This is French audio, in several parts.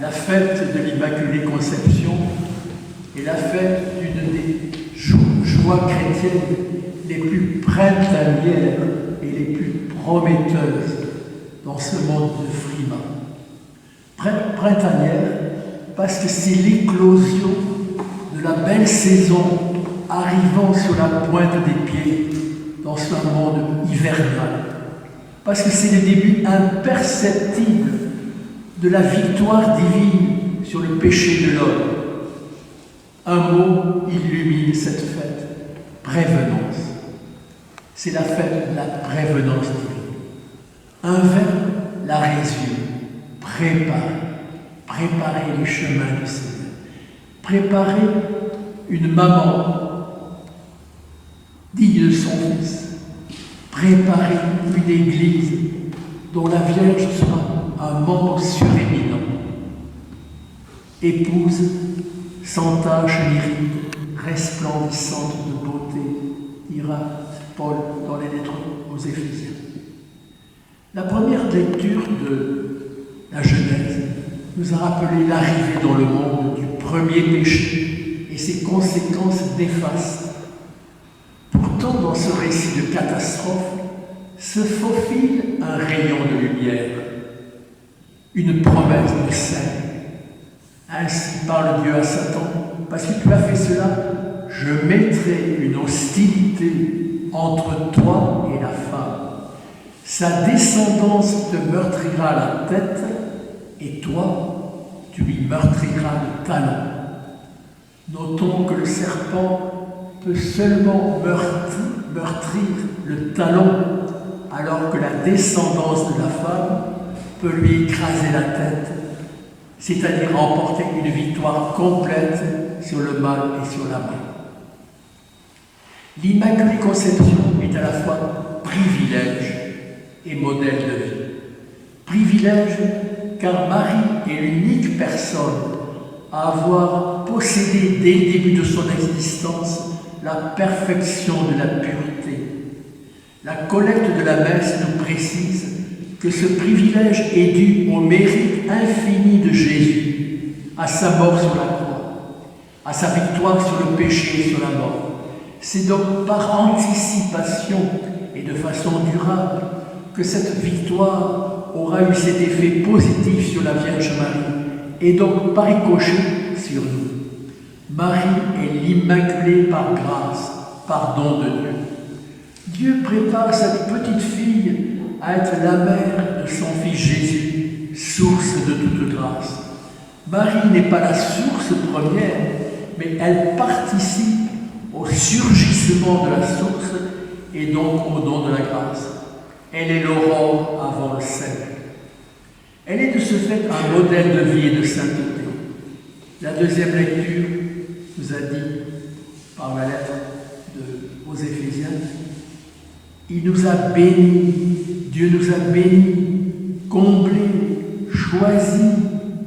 La fête de l'Immaculée Conception est la fête d'une des joies chrétiennes les plus printanières et les plus prometteuses dans ce monde de frimas. Printanière parce que c'est l'éclosion de la belle saison arrivant sur la pointe des pieds dans ce monde hivernal. Parce que c'est le début imperceptible de la victoire divine sur le péché de l'homme. Un mot illumine cette fête, prévenance. C'est la fête de la prévenance divine. Un verbe, la résume, préparer les chemins du Seigneur. Préparer une maman digne de son fils. Préparer une église dont la Vierge sera un membre suréminent. Épouse sans tache ni ride, resplendissante de beauté, dira Paul dans les lettres aux Éphésiens. La première lecture de la Genèse nous a rappelé l'arrivée dans le monde du premier péché et ses conséquences néfastes. Pourtant, dans ce récit de catastrophe, se faufile un rayon de lumière, une promesse de salut. Ainsi parle Dieu à Satan, parce que tu as fait cela, je mettrai une hostilité entre toi et la femme. Sa descendance te meurtrira la tête, et toi, tu lui meurtriras le talon. Notons que le serpent peut seulement meurtrir le talon, alors que la descendance de la femme peut lui écraser la tête, c'est-à-dire remporter une victoire complète sur le mal et sur la mort. L'Immaculée Conception est à la fois privilège et modèle de vie. Privilège car Marie est l'unique personne à avoir possédé dès le début de son existence la perfection de la pureté. La collecte de la messe nous précise que ce privilège est dû au mérite infini de Jésus, à sa mort sur la croix, à sa victoire sur le péché et sur la mort. C'est donc par anticipation et de façon durable que cette victoire aura eu cet effet positif sur la Vierge Marie et donc par ricochet sur nous. Marie est l'Immaculée par grâce, par don de Dieu. Dieu prépare sa petite fille à être la mère de son fils Jésus, source de toute grâce. Marie n'est pas la source première, mais elle participe au surgissement de la source et donc au don de la grâce. Elle est l'aurore avant le siècle. Elle est de ce fait un modèle de vie et de sainteté. La deuxième lecture nous a dit, par la lettre aux Éphésiens, il nous a bénis, Dieu nous a bénis, comblés, choisis,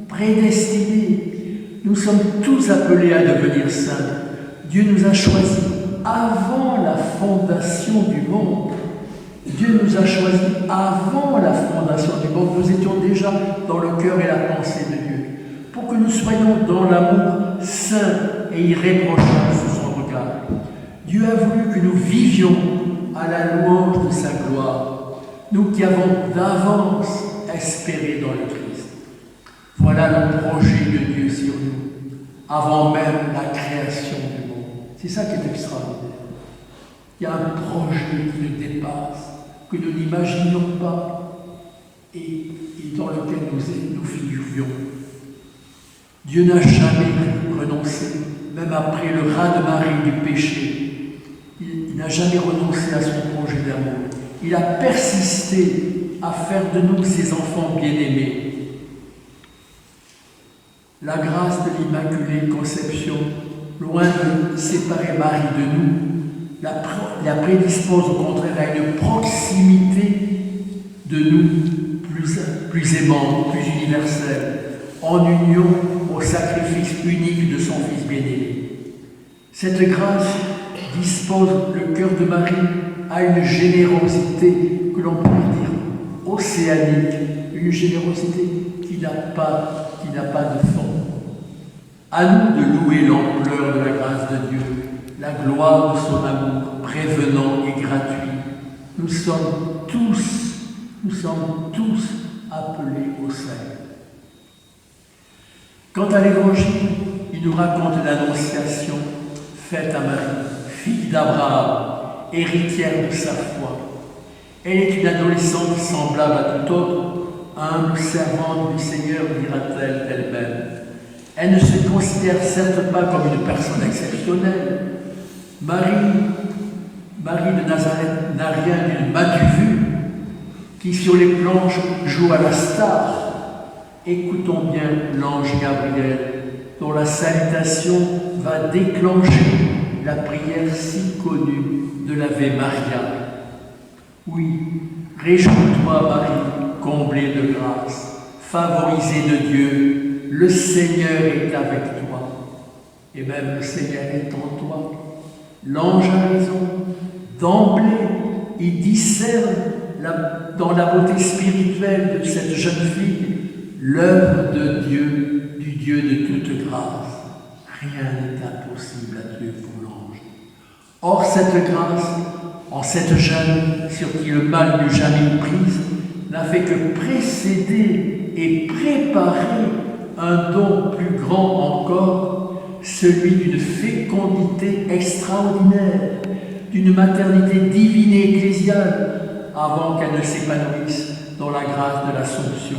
prédestinés. Nous sommes tous appelés à devenir saints. Dieu nous a choisis avant la fondation du monde. Dieu nous a choisis avant la fondation du monde. Nous étions déjà dans le cœur et la pensée de Dieu, pour que nous soyons dans l'amour saint et irréprochable sous son regard. Dieu a voulu que nous vivions à la louange de sa gloire, nous qui avons d'avance espéré dans le Christ. Voilà le projet de Dieu sur nous, avant même la création du monde. C'est ça qui est extraordinaire. Il y a un projet qui nous dépasse, que nous n'imaginions pas et dans lequel nous figurions. Dieu n'a jamais renoncé, même après le raz-de-marée du péché. Il n'a jamais renoncé à son projet d'amour. Il a persisté à faire de nous ses enfants bien-aimés. La grâce de l'Immaculée Conception, loin de séparer Marie de nous, la prédispose au contraire à une proximité de nous plus aimante, plus universelle, en union au sacrifice unique de son Fils bien-aimé. Cette grâce dispose le cœur de Marie à une générosité que l'on pourrait dire océanique, une générosité qui n'a pas de fond. À nous de louer l'ampleur de la grâce de Dieu, la gloire de son amour prévenant et gratuit. Nous sommes tous appelés au salut. Quant à l'Évangile, il nous raconte l'annonciation faite à Marie, fille d'Abraham, héritière de sa foi. Elle est une adolescente semblable à tout autre, humble servante du Seigneur, dira-t-elle d'elle-même. Elle ne se considère certes pas comme une personne exceptionnelle. Marie de Nazareth n'a rien d'une Matu vue qui sur les planches joue à la star. Écoutons bien l'ange Gabriel, dont la salutation va déclencher la prière si connue de l'Ave Maria. Oui, réjouis-toi Marie, comblée de grâce, favorisée de Dieu, le Seigneur est avec toi, et même le Seigneur est en toi. L'ange a raison, d'emblée, il discerne dans la beauté spirituelle de cette jeune fille l'œuvre de Dieu, du Dieu de toute grâce. Rien n'est impossible à Dieu pour l'ange. Or, cette grâce, en cette jeune sur qui le mal n'eut jamais eu prise, n'a fait que précéder et préparer un don plus grand encore, celui d'une fécondité extraordinaire, d'une maternité divine et ecclésiale, avant qu'elle ne s'épanouisse dans la grâce de l'Assomption.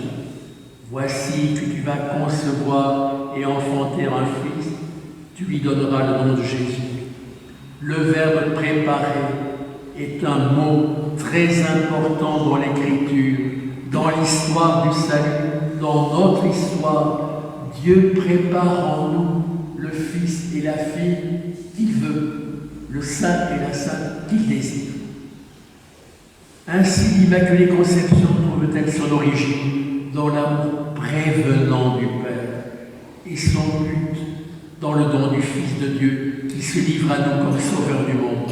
Voici que tu vas concevoir et enfanter un fils, tu lui donneras le nom de Jésus. Le verbe préparer est un mot très important dans l'Écriture, dans l'histoire du salut, dans notre histoire. Dieu prépare en nous le Fils et la fille qu'il veut, le Saint et la Sainte qu'il désire. Ainsi, l'Immaculée Conception trouve-t-elle son origine dans l'amour prévenant du Père et son but dans le don du Fils de Dieu qui se livre à nous comme Sauveur du monde.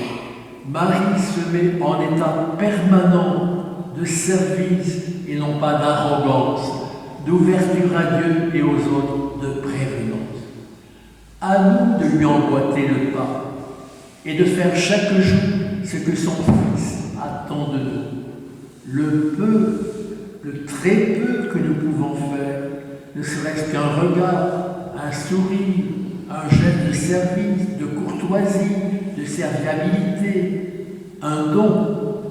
Marie se met en état permanent de service et non pas d'arrogance, d'ouverture à Dieu et aux autres, de prévenance. À nous de lui emboîter le pas et de faire chaque jour ce que son Fils attend de nous. Le très peu que nous pouvons faire, ne serait-ce qu'un regard, un sourire, un geste de service, de courtoisie, de serviabilité, un don,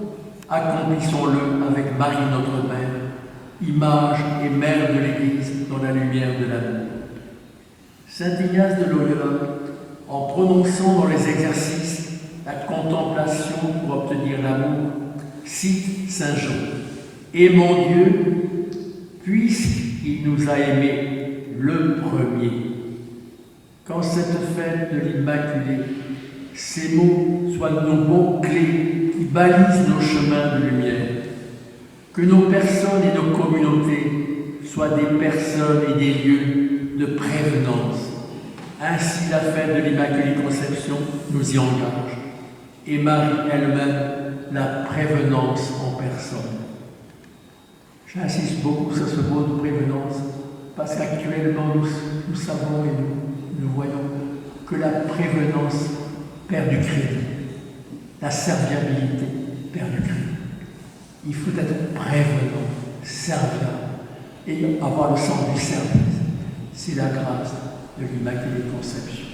accomplissons-le avec Marie notre Mère, image et mère de l'Église dans la lumière de l'amour. Saint Ignace de Loyola, en prononçant dans les exercices la contemplation pour obtenir l'amour, cite Saint Jean. « Aimons Dieu, puisqu'il nous a aimés le premier. » Qu'en cette fête de l'Immaculée, ces mots soient nos mots-clés qui balisent nos chemins de lumière. Que nos personnes et nos communautés soient des personnes et des lieux de prévenance. Ainsi, la fête de l'Immaculée Conception nous y engage. Et Marie elle-même, la prévenance en personne. J'insiste beaucoup sur ce mot de prévenance, parce qu'actuellement, nous savons et nous voyons que la prévenance perd du crédit, la serviabilité perd du crédit. Il faut être prévenant, serviable, et avoir le sens du service. C'est la grâce de l'Immaculée Conception.